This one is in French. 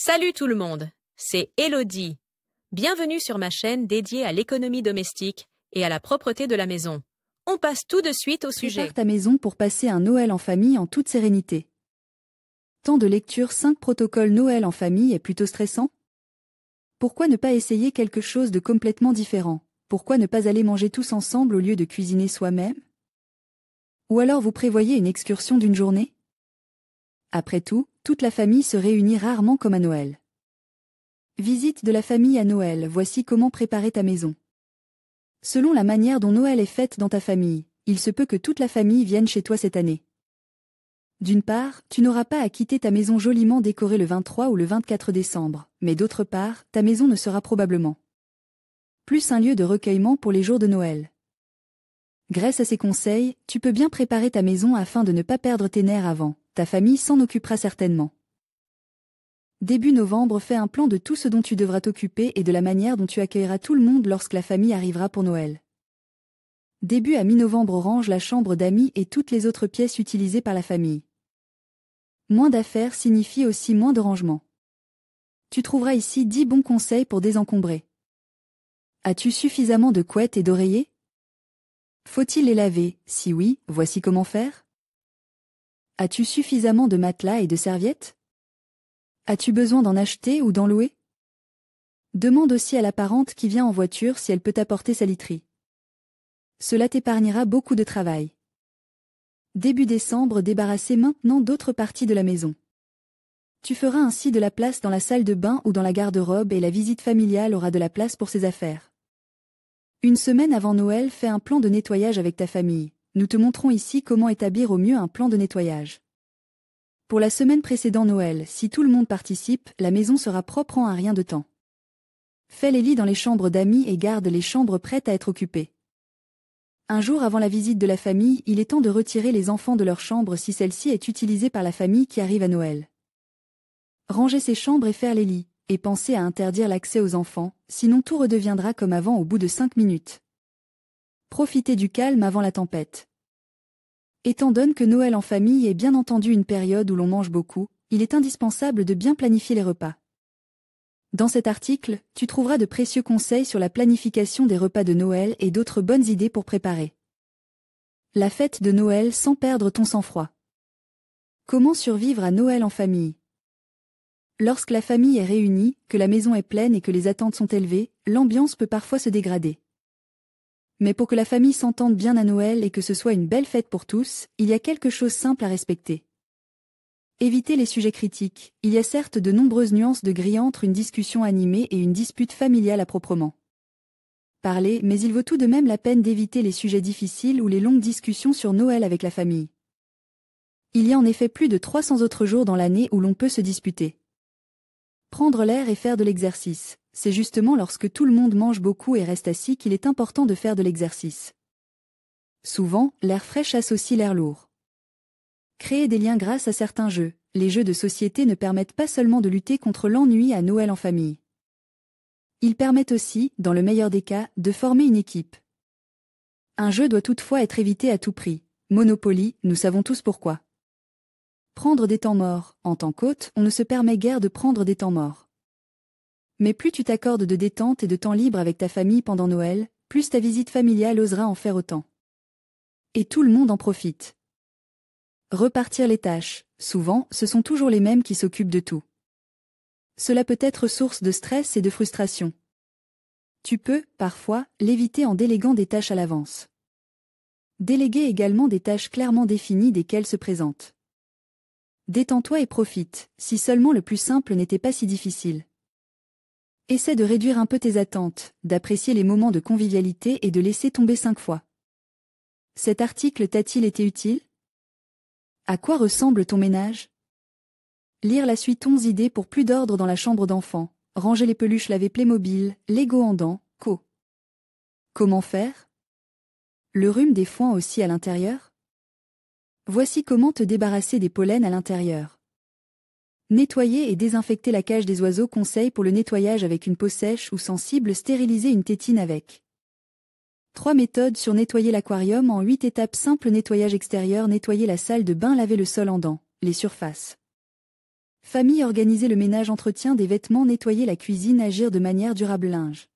Salut tout le monde, c'est Elodie. Bienvenue sur ma chaîne dédiée à l'économie domestique et à la propreté de la maison. On passe tout de suite au sujet. Prépare ta maison pour passer un Noël en famille en toute sérénité. Temps de lecture 5 protocoles Noël en famille est plutôt stressant? Pourquoi ne pas essayer quelque chose de complètement différent? Pourquoi ne pas aller manger tous ensemble au lieu de cuisiner soi-même? Ou alors vous prévoyez une excursion d'une journée? Après tout, toute la famille se réunit rarement comme à Noël. Visite de la famille à Noël, voici comment préparer ta maison. Selon la manière dont Noël est faite dans ta famille, il se peut que toute la famille vienne chez toi cette année. D'une part, tu n'auras pas à quitter ta maison joliment décorée le 23 ou le 24 décembre, mais d'autre part, ta maison ne sera probablement plus un lieu de recueillement pour les jours de Noël. Grâce à ces conseils, tu peux bien préparer ta maison afin de ne pas perdre tes nerfs avant, ta famille s'en occupera certainement. Début novembre, fais un plan de tout ce dont tu devras t'occuper et de la manière dont tu accueilleras tout le monde lorsque la famille arrivera pour Noël. Début à mi-novembre, range la chambre d'amis et toutes les autres pièces utilisées par la famille. Moins d'affaires signifie aussi moins de rangement. Tu trouveras ici 10 bons conseils pour désencombrer. As-tu suffisamment de couettes et d'oreillers? Faut-il les laver? Si oui, voici comment faire. As-tu suffisamment de matelas et de serviettes? As-tu besoin d'en acheter ou d'en louer? Demande aussi à la parente qui vient en voiture si elle peut t'apporter sa literie. Cela t'épargnera beaucoup de travail. Début décembre, débarrasser maintenant d'autres parties de la maison. Tu feras ainsi de la place dans la salle de bain ou dans la garde-robe et la visite familiale aura de la place pour ses affaires. Une semaine avant Noël, fais un plan de nettoyage avec ta famille. Nous te montrons ici comment établir au mieux un plan de nettoyage. Pour la semaine précédant Noël, si tout le monde participe, la maison sera propre en un rien de temps. Fais les lits dans les chambres d'amis et garde les chambres prêtes à être occupées. Un jour avant la visite de la famille, il est temps de retirer les enfants de leur chambre si celle-ci est utilisée par la famille qui arrive à Noël. Ranger ces chambres et faire les lits, et pensez à interdire l'accès aux enfants, sinon tout redeviendra comme avant au bout de 5 minutes. Profitez du calme avant la tempête. Étant donné que Noël en famille est bien entendu une période où l'on mange beaucoup, il est indispensable de bien planifier les repas. Dans cet article, tu trouveras de précieux conseils sur la planification des repas de Noël et d'autres bonnes idées pour préparer la fête de Noël sans perdre ton sang-froid. Comment survivre à Noël en famille? Lorsque la famille est réunie, que la maison est pleine et que les attentes sont élevées, l'ambiance peut parfois se dégrader. Mais pour que la famille s'entende bien à Noël et que ce soit une belle fête pour tous, il y a quelque chose de simple à respecter. Évitez les sujets critiques. Il y a certes de nombreuses nuances de gris entre une discussion animée et une dispute familiale à proprement parler, mais il vaut tout de même la peine d'éviter les sujets difficiles ou les longues discussions sur Noël avec la famille. Il y a en effet plus de 300 autres jours dans l'année où l'on peut se disputer. Prendre l'air et faire de l'exercice. C'est justement lorsque tout le monde mange beaucoup et reste assis qu'il est important de faire de l'exercice. Souvent, l'air frais chasse aussi l'air lourd. Créer des liens grâce à certains jeux. Les jeux de société ne permettent pas seulement de lutter contre l'ennui à Noël en famille. Ils permettent aussi, dans le meilleur des cas, de former une équipe. Un jeu doit toutefois être évité à tout prix. Monopoly, nous savons tous pourquoi. Prendre des temps morts. En tant qu'hôte, on ne se permet guère de prendre des temps morts. Mais plus tu t'accordes de détente et de temps libre avec ta famille pendant Noël, plus ta visite familiale osera en faire autant. Et tout le monde en profite. Repartir les tâches. Souvent, ce sont toujours les mêmes qui s'occupent de tout. Cela peut être source de stress et de frustration. Tu peux, parfois, l'éviter en déléguant des tâches à l'avance. Déléguer également des tâches clairement définies dès qu'elles se présentent. Détends-toi et profite, si seulement le plus simple n'était pas si difficile. Essaie de réduire un peu tes attentes, d'apprécier les moments de convivialité et de laisser tomber 5 fois. Cet article t'a-t-il été utile? À quoi ressemble ton ménage? Lire la suite 11 idées pour plus d'ordre dans la chambre d'enfant, ranger les peluches, laver Playmobil, Lego en dents, co. Comment faire? Le rhume des foins aussi à l'intérieur? Voici comment te débarrasser des pollens à l'intérieur. Nettoyer et désinfecter la cage des oiseaux. Conseil pour le nettoyage avec une peau sèche ou sensible. Stériliser une tétine avec 3 méthodes sur nettoyer l'aquarium en 8 étapes simples. Nettoyage extérieur. Nettoyer la salle de bain. Laver le sol en dents, les surfaces Famille organiser le ménage, entretien des vêtements, nettoyer la cuisine, agir de manière durable, linge.